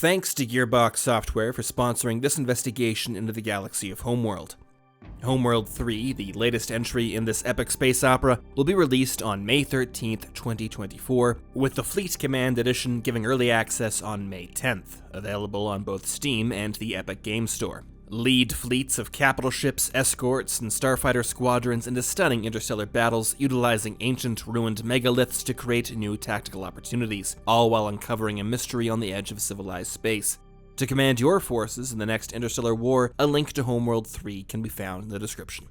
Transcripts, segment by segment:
Thanks to Gearbox Software for sponsoring this investigation into the galaxy of Homeworld. Homeworld 3, the latest entry in this epic space opera, will be released on May 13th, 2024, with the Fleet Command Edition giving early access on May 10th, available on both Steam and the Epic Games Store. Lead fleets of capital ships, escorts, and starfighter squadrons into stunning interstellar battles utilizing ancient ruined megaliths to create new tactical opportunities, all while uncovering a mystery on the edge of civilized space. To command your forces in the next interstellar war, a link to Homeworld 3 can be found in the description.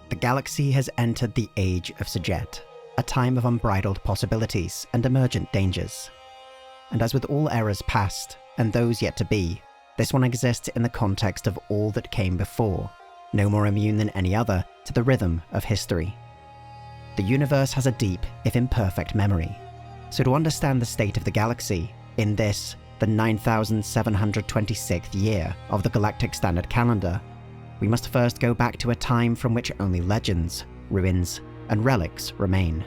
The galaxy has entered the Age of Sajet, a time of unbridled possibilities and emergent dangers. And as with all eras past, and those yet to be, this one exists in the context of all that came before, no more immune than any other to the rhythm of history. The universe has a deep, if imperfect, memory. So to understand the state of the galaxy, in this, the 9726th year of the Galactic Standard Calendar, we must first go back to a time from which only legends, ruins, and relics remain.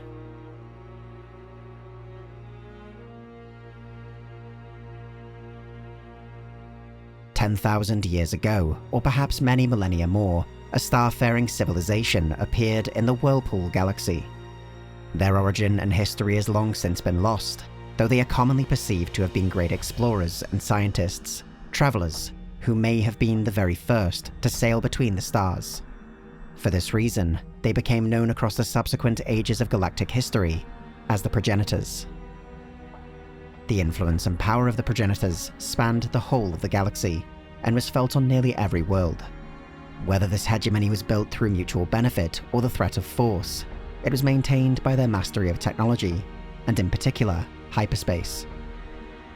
"10,000 years ago, or perhaps many millennia more, a star-faring civilization appeared in the Whirlpool Galaxy. Their origin and history has long since been lost, though they are commonly perceived to have been great explorers and scientists, travelers, who may have been the very first to sail between the stars. For this reason, they became known across the subsequent ages of galactic history as the Progenitors. The influence and power of the Progenitors spanned the whole of the galaxy, and was felt on nearly every world. Whether this hegemony was built through mutual benefit or the threat of force, it was maintained by their mastery of technology, and in particular, hyperspace.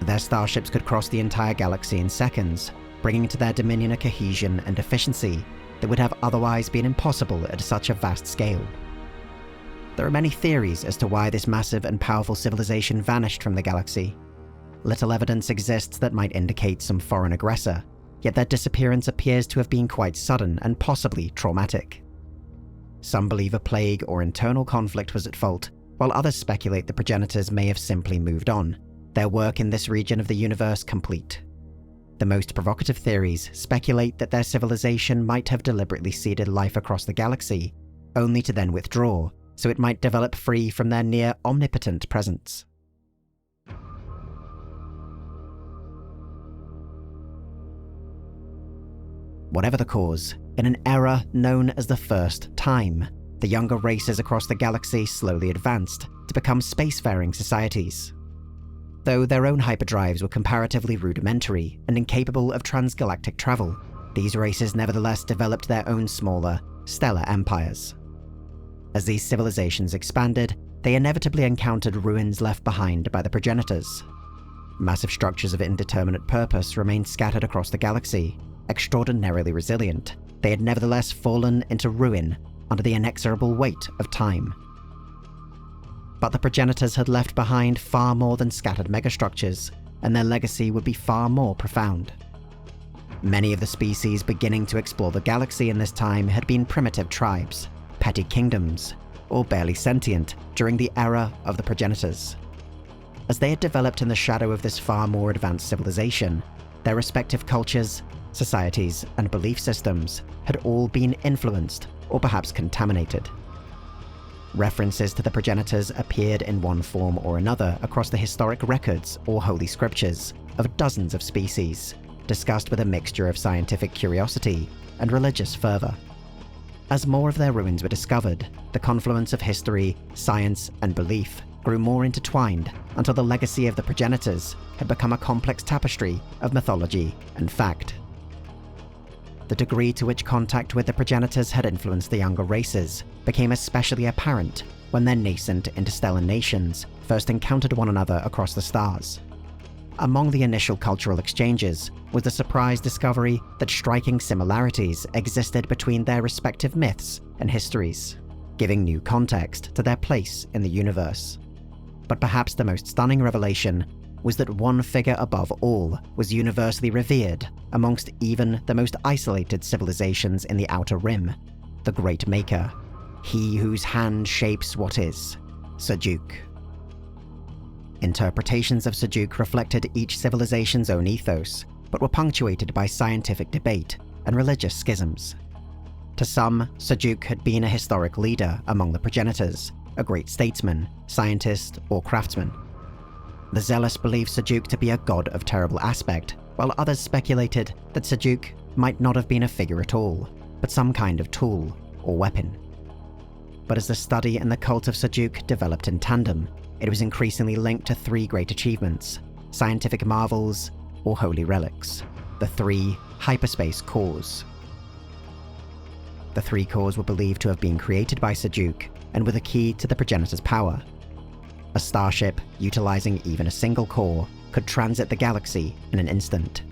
Their starships could cross the entire galaxy in seconds, bringing to their dominion a cohesion and efficiency that would have otherwise been impossible at such a vast scale. There are many theories as to why this massive and powerful civilization vanished from the galaxy. Little evidence exists that might indicate some foreign aggressor, yet their disappearance appears to have been quite sudden and possibly traumatic. Some believe a plague or internal conflict was at fault, while others speculate the Progenitors may have simply moved on, their work in this region of the universe complete. The most provocative theories speculate that their civilization might have deliberately seeded life across the galaxy, only to then withdraw, so it might develop free from their near omnipotent presence. Whatever the cause, in an era known as the First Time, the younger races across the galaxy slowly advanced to become spacefaring societies. Though their own hyperdrives were comparatively rudimentary and incapable of transgalactic travel, these races nevertheless developed their own smaller, stellar empires. As these civilizations expanded, they inevitably encountered ruins left behind by the Progenitors. Massive structures of indeterminate purpose remained scattered across the galaxy. Extraordinarily resilient, they had nevertheless fallen into ruin under the inexorable weight of time. But the Progenitors had left behind far more than scattered megastructures, and their legacy would be far more profound. Many of the species beginning to explore the galaxy in this time had been primitive tribes, petty kingdoms, or barely sentient during the era of the Progenitors. As they had developed in the shadow of this far more advanced civilization, their respective cultures, societies, and belief systems had all been influenced or perhaps contaminated. References to the Progenitors appeared in one form or another across the historic records or holy scriptures of dozens of species, discussed with a mixture of scientific curiosity and religious fervor. As more of their ruins were discovered, the confluence of history, science, and belief grew more intertwined until the legacy of the Progenitors had become a complex tapestry of mythology and fact. The degree to which contact with the Progenitors had influenced the younger races became especially apparent when their nascent interstellar nations first encountered one another across the stars. Among the initial cultural exchanges was the surprise discovery that striking similarities existed between their respective myths and histories, giving new context to their place in the universe. But perhaps the most stunning revelation was that one figure above all was universally revered amongst even the most isolated civilizations in the Outer Rim, the Great Maker, he whose hand shapes what is, Seljuk. Interpretations of Seljuk reflected each civilization's own ethos, but were punctuated by scientific debate and religious schisms. To some, Seljuk had been a historic leader among the progenitors, a great statesman, scientist, or craftsman. The zealous believed Seljuk to be a god of terrible aspect, while others speculated that Seljuk might not have been a figure at all, but some kind of tool or weapon. But as the study and the cult of Seljuk developed in tandem, it was increasingly linked to three great achievements, scientific marvels, or holy relics, the three hyperspace cores. The three cores were believed to have been created by Seljuk and were the key to the progenitor's power. A starship, utilizing even a single core, could transit the galaxy in an instant.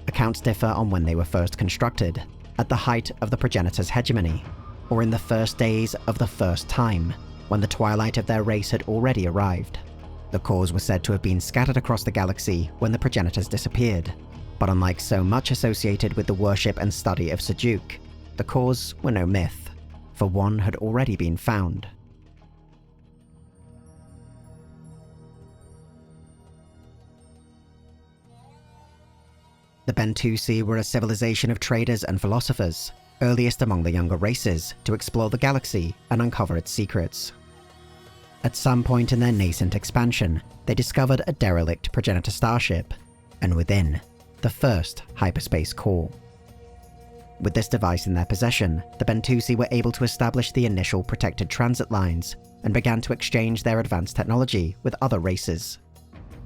Accounts differ on when they were first constructed, at the height of the progenitor's hegemony, or in the first days of the first time, when the twilight of their race had already arrived. The cores were said to have been scattered across the galaxy when the progenitors disappeared, but unlike so much associated with the worship and study of Seljuk, the cores were no myth, for one had already been found. The Bentusi were a civilization of traders and philosophers, earliest among the younger races to explore the galaxy and uncover its secrets. At some point in their nascent expansion, they discovered a derelict progenitor starship, and within, the first hyperspace core. With this device in their possession, the Bentusi were able to establish the initial protected transit lines and began to exchange their advanced technology with other races.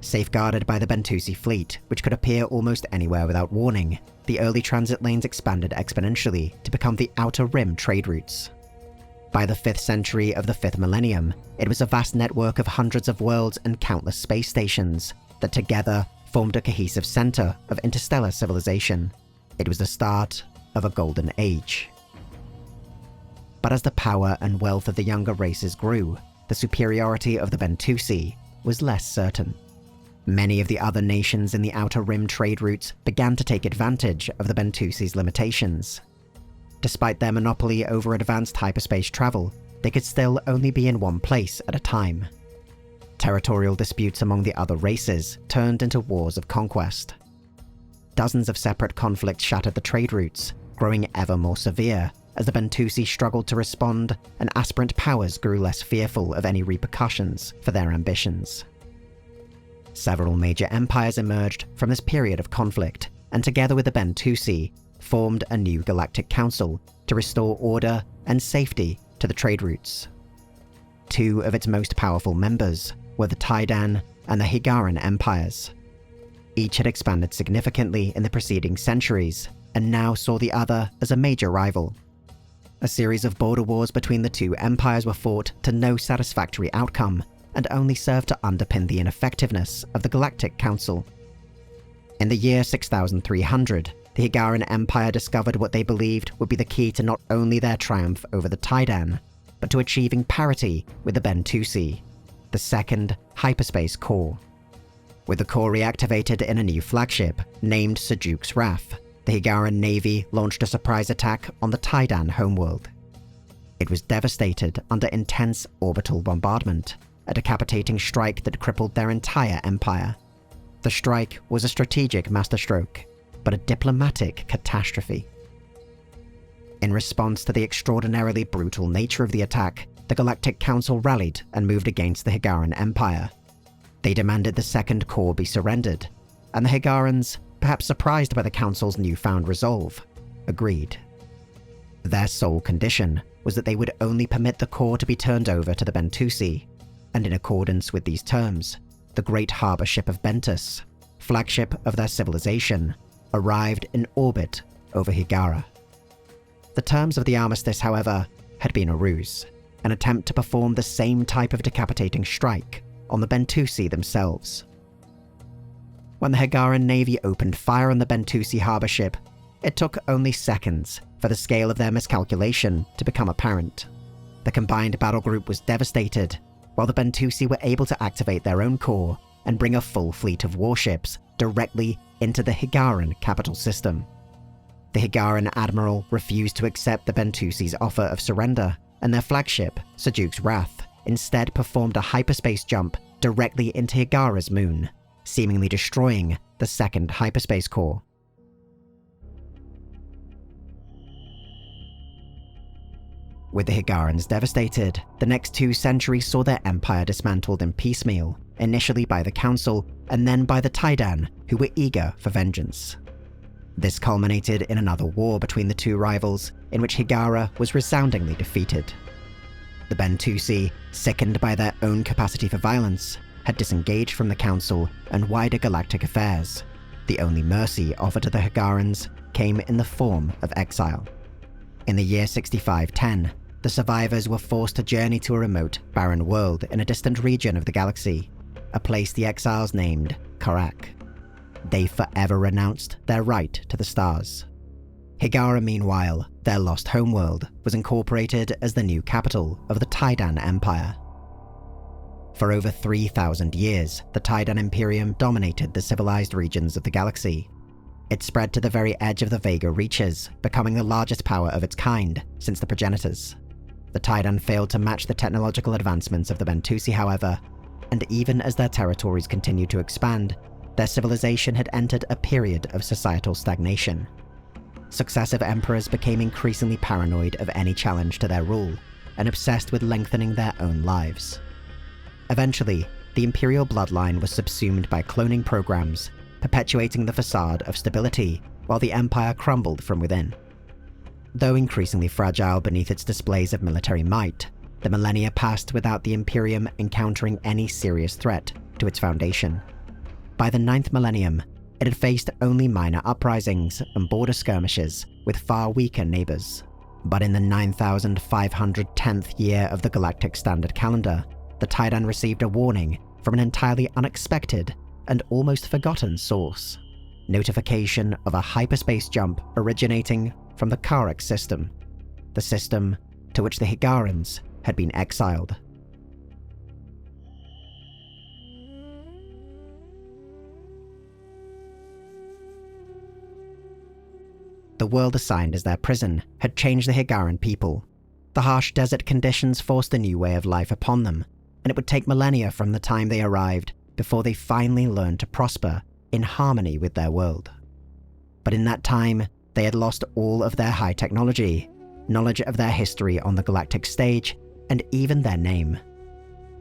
Safeguarded by the Bentusi fleet, which could appear almost anywhere without warning, the early transit lanes expanded exponentially to become the outer rim trade routes. By the 5th century of the 5th millennium, it was a vast network of hundreds of worlds and countless space stations that together formed a cohesive center of interstellar civilization. It was the start of a golden age. But as the power and wealth of the younger races grew, the superiority of the Bentusi was less certain. Many of the other nations in the Outer Rim trade routes began to take advantage of the Bentusi's limitations. Despite their monopoly over advanced hyperspace travel, they could still only be in one place at a time. Territorial disputes among the other races turned into wars of conquest. Dozens of separate conflicts shattered the trade routes, growing ever more severe as the Bentusi struggled to respond and aspirant powers grew less fearful of any repercussions for their ambitions. Several major empires emerged from this period of conflict, and together with the Bentusi, formed a new galactic council to restore order and safety to the trade routes. Two of its most powerful members were the Taiidan and the Hiigaran empires. Each had expanded significantly in the preceding centuries, and now saw the other as a major rival. A series of border wars between the two empires were fought to no satisfactory outcome, and only served to underpin the ineffectiveness of the Galactic Council. In the year 6300, the Hiigaran Empire discovered what they believed would be the key to not only their triumph over the Taiidan, but to achieving parity with the Bentusi, the second hyperspace core. With the core reactivated in a new flagship, named Seljuk's Wrath, the Hiigaran Navy launched a surprise attack on the Taiidan homeworld. It was devastated under intense orbital bombardment, a decapitating strike that crippled their entire empire. The strike was a strategic masterstroke, but a diplomatic catastrophe. In response to the extraordinarily brutal nature of the attack, the Galactic Council rallied and moved against the Hiigaran Empire. They demanded the second core be surrendered, and the Hiigarans, perhaps surprised by the Council's newfound resolve, agreed. Their sole condition was that they would only permit the core to be turned over to the Bentusi, and in accordance with these terms, the great harbour ship of Bentus, flagship of their civilization, arrived in orbit over Hiigara. The terms of the armistice, however, had been a ruse, an attempt to perform the same type of decapitating strike on the Bentusi themselves. When the Hiigaran Navy opened fire on the Bentusi harbour ship, it took only seconds for the scale of their miscalculation to become apparent. The combined battle group was devastated, while the Bentusi were able to activate their own core and bring a full fleet of warships directly into the Hiigaran capital system. The Hiigaran admiral refused to accept the Bentusi's offer of surrender, and their flagship, Seljuq's Wrath, instead performed a hyperspace jump directly into Hiigara's moon, seemingly destroying the second hyperspace core. With the Hiigarans devastated, the next 2 centuries saw their empire dismantled in piecemeal, initially by the Council and then by the Taiidan, who were eager for vengeance. This culminated in another war between the 2 rivals, in which Hiigara was resoundingly defeated. The Bentusi, sickened by their own capacity for violence, had disengaged from the Council and wider galactic affairs. The only mercy offered to the Hiigarans came in the form of exile. In the year 6510, the survivors were forced to journey to a remote, barren world in a distant region of the galaxy, a place the exiles named Karak. They forever renounced their right to the stars. Hiigara, meanwhile, their lost homeworld, was incorporated as the new capital of the Taiidan Empire. For over 3,000 years, the Taiidan Imperium dominated the civilized regions of the galaxy. It spread to the very edge of the Vaygr reaches, becoming the largest power of its kind since the Progenitors. The Taiidan failed to match the technological advancements of the Bentusi, however, and even as their territories continued to expand, their civilization had entered a period of societal stagnation. Successive emperors became increasingly paranoid of any challenge to their rule, and obsessed with lengthening their own lives. Eventually, the imperial bloodline was subsumed by cloning programs, perpetuating the facade of stability while the empire crumbled from within. Though increasingly fragile beneath its displays of military might, the millennia passed without the Imperium encountering any serious threat to its foundation. By the 9th millennium, it had faced only minor uprisings and border skirmishes with far weaker neighbors. But in the 9,510th year of the Galactic Standard Calendar, the Taiidan received a warning from an entirely unexpected and almost forgotten source. Notification of a hyperspace jump originating from the Karak system, the system to which the Hiigarans had been exiled. The world assigned as their prison had changed the Hiigaran people. The harsh desert conditions forced a new way of life upon them, and it would take millennia from the time they arrived before they finally learned to prosper in harmony with their world. But in that time, they had lost all of their high technology, knowledge of their history on the galactic stage, and even their name.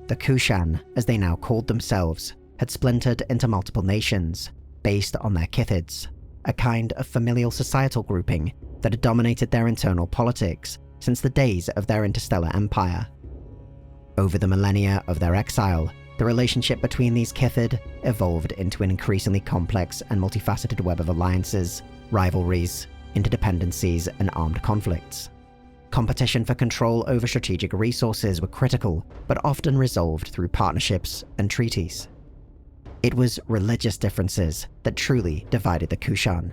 The Kushan, as they now called themselves, had splintered into multiple nations, based on their kithids, a kind of familial societal grouping that had dominated their internal politics since the days of their interstellar empire. Over the millennia of their exile, the relationship between these kithid evolved into an increasingly complex and multifaceted web of alliances, rivalries, interdependencies, and armed conflicts. Competition for control over strategic resources were critical, but often resolved through partnerships and treaties. It was religious differences that truly divided the Kushan.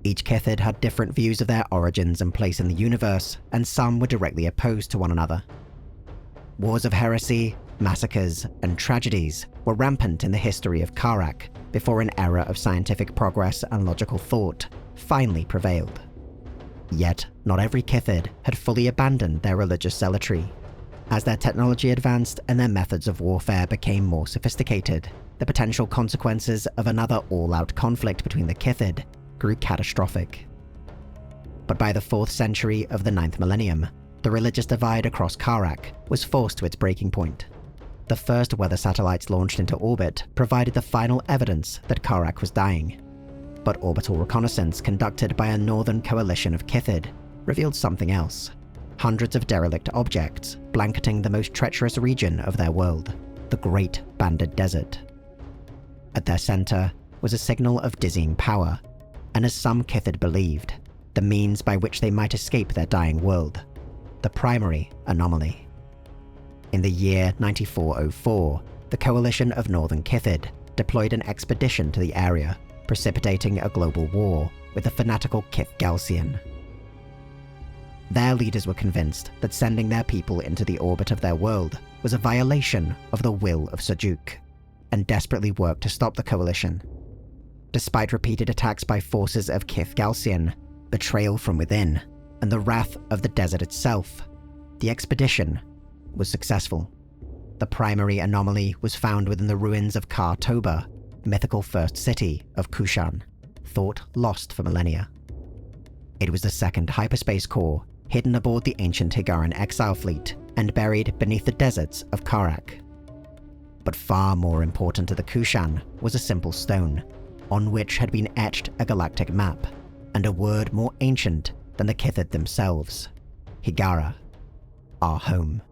Each kithid had different views of their origins and place in the universe, and some were directly opposed to one another. Wars of heresy, massacres, and tragedies were rampant in the history of Karak before an era of scientific progress and logical thought finally prevailed. Yet, not every kithid had fully abandoned their religious zealotry. As their technology advanced and their methods of warfare became more sophisticated, the potential consequences of another all-out conflict between the kithid grew catastrophic. But by the 4th century of the 9th millennium, the religious divide across Karak was forced to its breaking point. The first weather satellites launched into orbit provided the final evidence that Karak was dying. But orbital reconnaissance conducted by a northern coalition of kithid revealed something else. Hundreds of derelict objects blanketing the most treacherous region of their world, the Great Banded Desert. At their center was a signal of dizzying power, and as some kithid believed, the means by which they might escape their dying world, the primary anomaly. In the year 9404, the coalition of northern kithid deployed an expedition to the area, precipitating a global war with the fanatical Kith Galcian. Their leaders were convinced that sending their people into the orbit of their world was a violation of the will of Seljuq, and desperately worked to stop the coalition. Despite repeated attacks by forces of Kith Galcian, betrayal from within, and the wrath of the desert itself, the expedition was successful. The primary anomaly was found within the ruins of Kar Toba, mythical first city of Kushan, thought lost for millennia. It was the second hyperspace core, hidden aboard the ancient Hiigaran exile fleet and buried beneath the deserts of Karak. But far more important to the Kushan was a simple stone, on which had been etched a galactic map, and a word more ancient than the Kithid themselves: Hiigara, our home.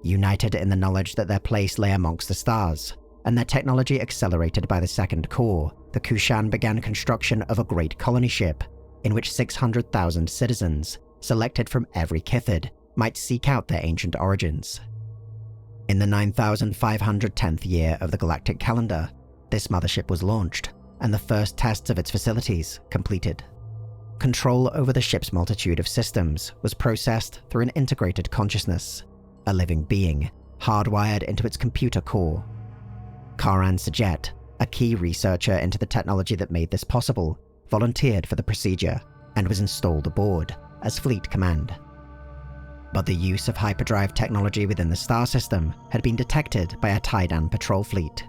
United in the knowledge that their place lay amongst the stars, and their technology accelerated by the second core, the Kushan began construction of a great colony ship, in which 600,000 citizens, selected from every Kithid, might seek out their ancient origins. In the 9,510th year of the galactic calendar, this mothership was launched, and the first tests of its facilities completed. Control over the ship's multitude of systems was processed through an integrated consciousness, a living being, hardwired into its computer core. Karan Sajet, a key researcher into the technology that made this possible, volunteered for the procedure and was installed aboard as fleet command. But the use of hyperdrive technology within the star system had been detected by a Taiidan patrol fleet.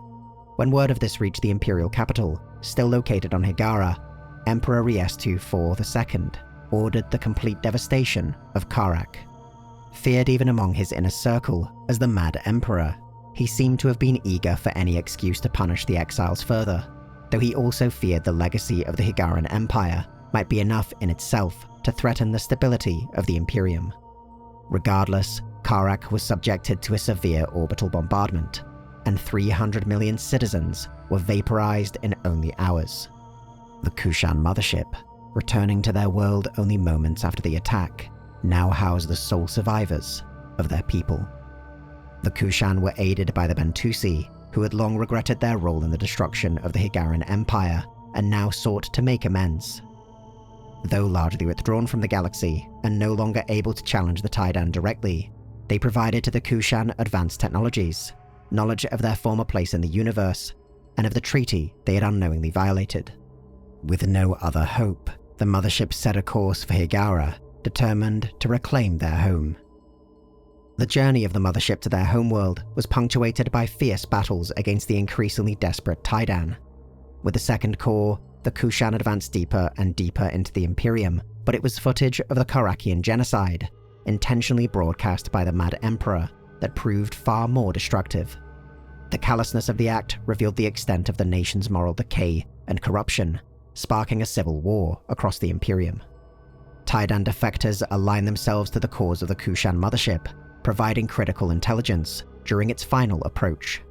When word of this reached the imperial capital, still located on Hiigara, Emperor Riestu IV II ordered the complete devastation of Karak. Feared even among his inner circle as the Mad Emperor, he seemed to have been eager for any excuse to punish the exiles further, though he also feared the legacy of the Hiigaran Empire might be enough in itself to threaten the stability of the Imperium. Regardless, Karak was subjected to a severe orbital bombardment, and 300 million citizens were vaporized in only hours. The Kushan mothership, returning to their world only moments after the attack, now housed the sole survivors of their people. The Kushan were aided by the Bentusi, who had long regretted their role in the destruction of the Hiigaran Empire and now sought to make amends. Though largely withdrawn from the galaxy and no longer able to challenge the Taiidan directly, they provided to the Kushan advanced technologies, knowledge of their former place in the universe, and of the treaty they had unknowingly violated. With no other hope, the mothership set a course for Hiigara, determined to reclaim their home. The journey of the mothership to their homeworld was punctuated by fierce battles against the increasingly desperate Taiidan. With the second core, the Kushan advanced deeper and deeper into the Imperium, but it was footage of the Karakian genocide, intentionally broadcast by the Mad Emperor, that proved far more destructive. The callousness of the act revealed the extent of the nation's moral decay and corruption, sparking a civil war across the Imperium. Taiidan defectors aligned themselves to the cause of the Kushan mothership, providing critical intelligence during its final approach.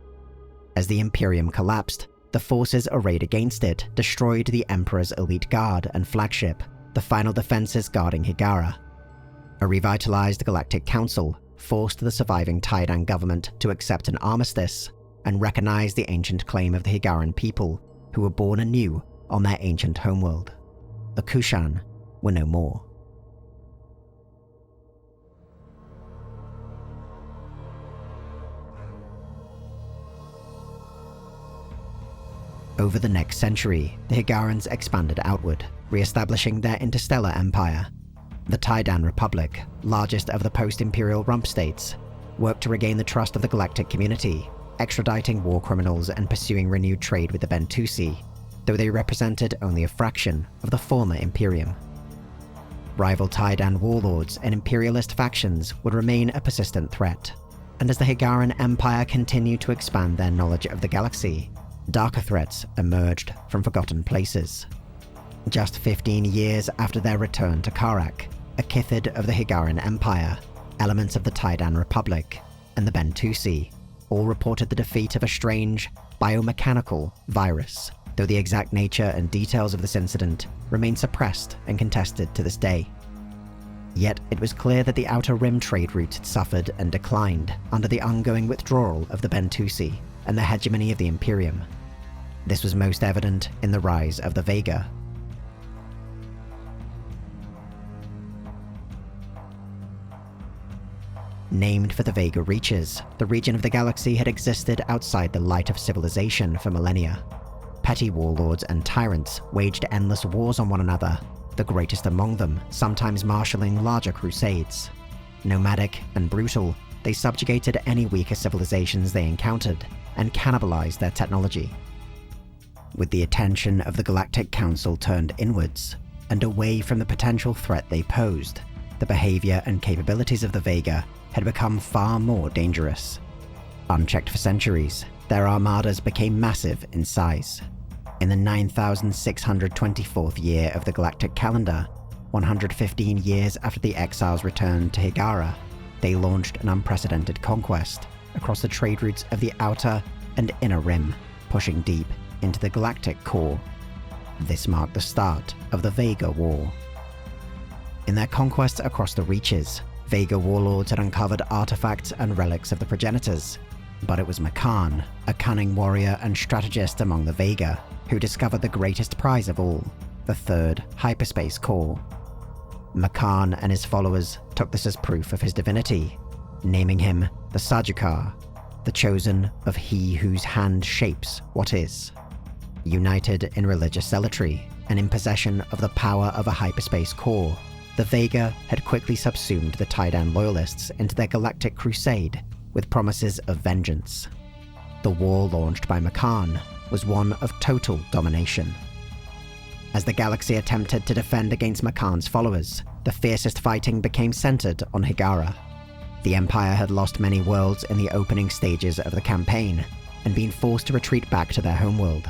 As the Imperium collapsed, the forces arrayed against it destroyed the Emperor's elite guard and flagship, the final defenses guarding Hiigara. A revitalized Galactic Council forced the surviving Taiidan government to accept an armistice and recognize the ancient claim of the Hiigaran people, who were born anew on their ancient homeworld. The Kushan were no more. Over the next century, the Hiigarans expanded outward, re-establishing their interstellar empire. The Taiidan Republic, largest of the post-imperial rump states, worked to regain the trust of the galactic community, extraditing war criminals and pursuing renewed trade with the Bentusi, though they represented only a fraction of the former Imperium. Rival Taiidan warlords and imperialist factions would remain a persistent threat, and as the Hiigaran Empire continued to expand their knowledge of the galaxy, darker threats emerged from forgotten places. Just 15 years after their return to Karak, a Kithid of the Hiigaran Empire, elements of the Taiidan Republic, and the Bentusi all reported the defeat of a strange, biomechanical virus, though the exact nature and details of this incident remain suppressed and contested to this day. Yet it was clear that the Outer Rim trade route had suffered and declined under the ongoing withdrawal of the Bentusi and the hegemony of the Imperium. This was most evident in the rise of the Vaygr. Named for the Vaygr Reaches, the region of the galaxy had existed outside the light of civilization for millennia. Petty warlords and tyrants waged endless wars on one another, the greatest among them sometimes marshalling larger crusades. Nomadic and brutal, they subjugated any weaker civilizations they encountered and cannibalized their technology. With the attention of the Galactic Council turned inwards and away from the potential threat they posed, the behavior and capabilities of the Vaygr had become far more dangerous. Unchecked for centuries, their armadas became massive in size. In the 9,624th year of the galactic calendar, 115 years after the exiles returned to Hiigaran, they launched an unprecedented conquest across the trade routes of the outer and inner rim, pushing deep into the galactic core. This marked the start of the Vaygr War. In their conquests across the reaches, Vaygr warlords had uncovered artifacts and relics of the Progenitors, but it was Makan, a cunning warrior and strategist among the Vaygr, who discovered the greatest prize of all, the third hyperspace core. Makan and his followers took this as proof of his divinity, naming him the Sajukar, the chosen of he whose hand shapes what is. United in religious zealotry and in possession of the power of a hyperspace core, the Vaygr had quickly subsumed the Taiidan loyalists into their galactic crusade with promises of vengeance. The war launched by Makan was one of total domination. As the galaxy attempted to defend against Makan's followers, the fiercest fighting became centered on Hiigaran. The Empire had lost many worlds in the opening stages of the campaign and been forced to retreat back to their homeworld.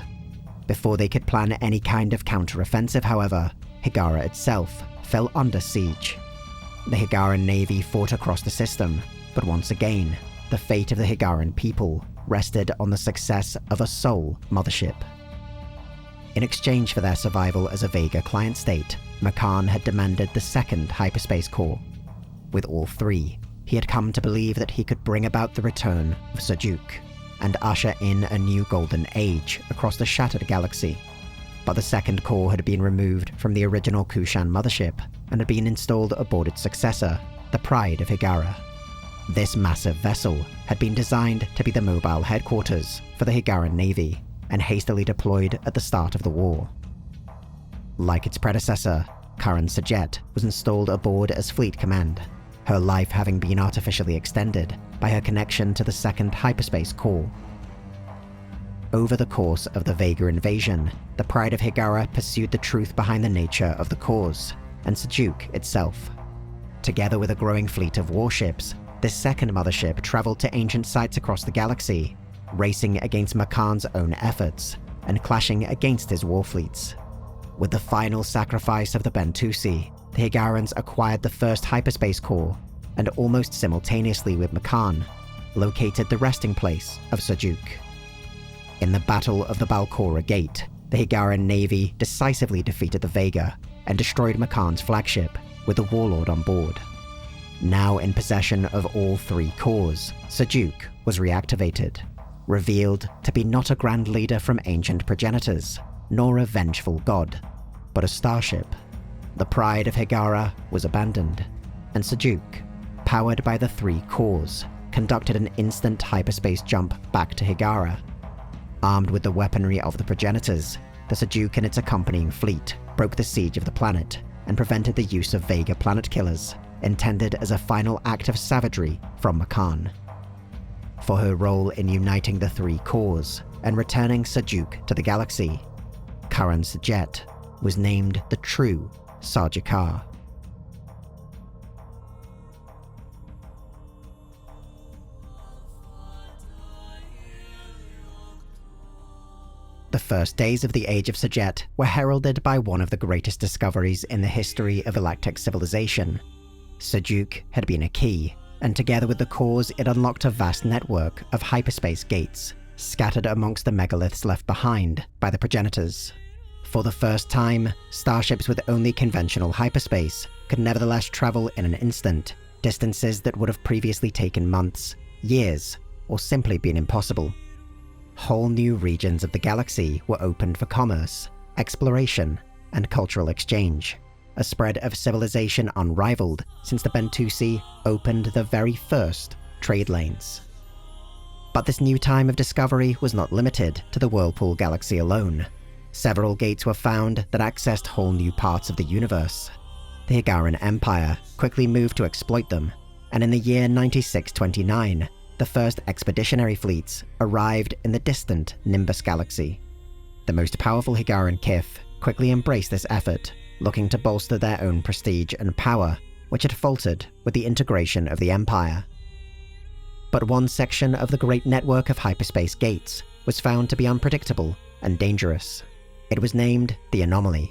Before they could plan any kind of counter-offensive, however, Hiigaran itself fell under siege. The Hiigaran navy fought across the system, but once again, the fate of the Hiigaran people rested on the success of a sole mothership. In exchange for their survival as a Vaygr client state, Makan had demanded the second hyperspace core. With all three, he had come to believe that he could bring about the return of Sajuk and usher in a new golden age across the shattered galaxy. But the second core had been removed from the original Kushan mothership and had been installed aboard its successor, the Pride of Hiigaran. This massive vessel had been designed to be the mobile headquarters for the Hiigaran Navy and hastily deployed at the start of the war. Like its predecessor, Karan Sajet was installed aboard as fleet command, her life having been artificially extended by her connection to the second hyperspace core. Over the course of the Vaygr invasion, the Pride of Hiigaran pursued the truth behind the nature of the cause, and Sajuk itself. Together with a growing fleet of warships, this second mothership traveled to ancient sites across the galaxy, racing against Makan's own efforts, and clashing against his war fleets. With the final sacrifice of the Bentusi, the Hiigarans acquired the first hyperspace core, and almost simultaneously with Makan, located the resting place of Sajuk. In the Battle of the Balcora Gate, the Hiigaran navy decisively defeated the Vaygr and destroyed Makan's flagship, with the warlord on board. Now in possession of all three cores, Sajuk was reactivated, revealed to be not a grand leader from ancient progenitors, nor a vengeful god, but a starship. The Pride of Hiigaran was abandoned, and Sajuk, powered by the three cores, conducted an instant hyperspace jump back to Hiigaran. Armed with the weaponry of the Progenitors, the Sajuk and its accompanying fleet broke the siege of the planet and prevented the use of Vaygr planet killers, intended as a final act of savagery from Makan. For her role in uniting the three cores and returning Sajuk to the galaxy, Karan Sajet was named the true Sajukar. The first days of the Age of Sajet were heralded by one of the greatest discoveries in the history of galactic civilization. Sajuk had been a key, and together with the cores it unlocked a vast network of hyperspace gates, scattered amongst the megaliths left behind by the Progenitors. For the first time, starships with only conventional hyperspace could nevertheless travel in an instant, distances that would have previously taken months, years, or simply been impossible. Whole new regions of the galaxy were opened for commerce, exploration, and cultural exchange, a spread of civilization unrivaled since the Bentusi opened the very first trade lanes. But this new time of discovery was not limited to the Whirlpool Galaxy alone. Several gates were found that accessed whole new parts of the universe. The Hiigaran Empire quickly moved to exploit them, and in the year 9629, the first expeditionary fleets arrived in the distant Nimbus Galaxy. The most powerful Hiigaran Kith quickly embraced this effort, looking to bolster their own prestige and power, which had faltered with the integration of the Empire. But one section of the great network of hyperspace gates was found to be unpredictable and dangerous. It was named the Anomaly.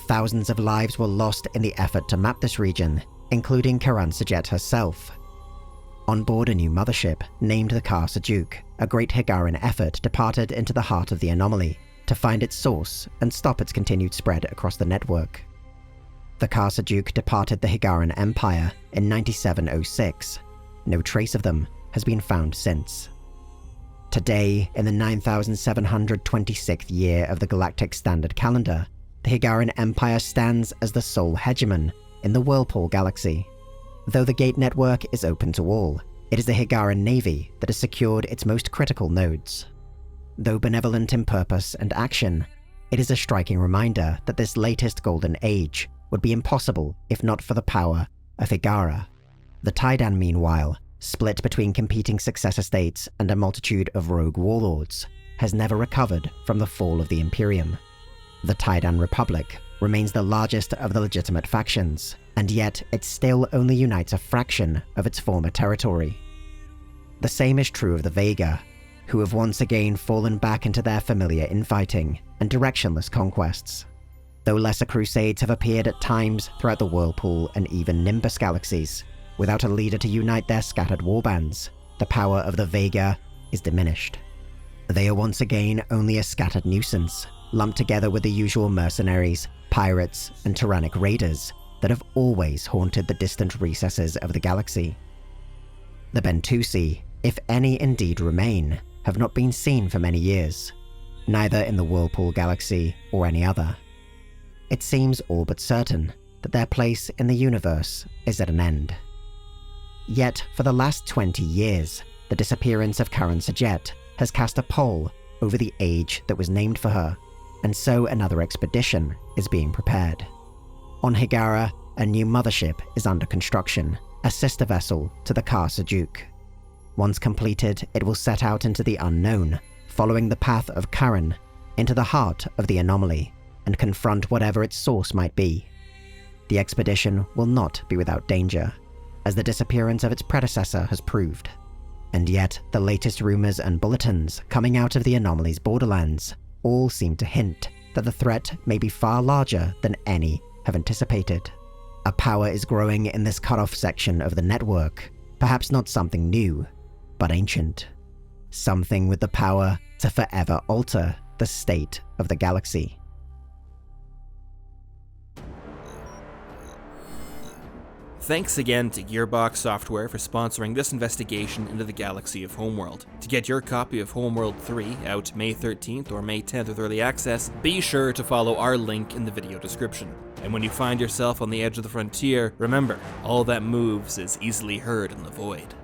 Thousands of lives were lost in the effort to map this region, including Karan Sajet herself. On board a new mothership named the Kar-Sajuk, a great Hiigaran effort departed into the heart of the Anomaly to find its source and stop its continued spread across the network. The Kar-Sajuk departed the Hiigaran Empire in 9706. No trace of them has been found since. Today, in the 9726th year of the Galactic Standard Calendar, the Hiigaran Empire stands as the sole hegemon in the Whirlpool Galaxy. Though the gate network is open to all, it is the Hiigaran Navy that has secured its most critical nodes. Though benevolent in purpose and action, it is a striking reminder that this latest golden age would be impossible if not for the power of Hiigara. The Taiidan, meanwhile, split between competing successor states and a multitude of rogue warlords, has never recovered from the fall of the Imperium. The Taiidan Republic remains the largest of the legitimate factions, and yet it still only unites a fraction of its former territory. The same is true of the Vaygr, who have once again fallen back into their familiar infighting and directionless conquests. Though lesser crusades have appeared at times throughout the Whirlpool and even Nimbus galaxies, without a leader to unite their scattered warbands, the power of the Vaygr is diminished. They are once again only a scattered nuisance, lumped together with the usual mercenaries, pirates, and tyrannic raiders that have always haunted the distant recesses of the galaxy. The Bentusi, if any indeed remain, have not been seen for many years, neither in the Whirlpool Galaxy or any other. It seems all but certain that their place in the universe is at an end. Yet, for the last 20 years, the disappearance of Karan Sajet has cast a pall over the age that was named for her, and so another expedition is being prepared. On Hiigara, a new mothership is under construction, a sister vessel to the Kar-Sajuk. Once completed, it will set out into the unknown, following the path of Karan, into the heart of the Anomaly, and confront whatever its source might be. The expedition will not be without danger, as the disappearance of its predecessor has proved. And yet, the latest rumors and bulletins coming out of the Anomaly's borderlands all seem to hint that the threat may be far larger than any have anticipated. A power is growing in this cut-off section of the network, perhaps not something new, but ancient. Something with the power to forever alter the state of the galaxy. Thanks again to Gearbox Software for sponsoring this investigation into the galaxy of Homeworld. To get your copy of Homeworld 3 out May 13th or May 10th with early access, be sure to follow our link in the video description. And when you find yourself on the edge of the frontier, remember, all that moves is easily heard in the void.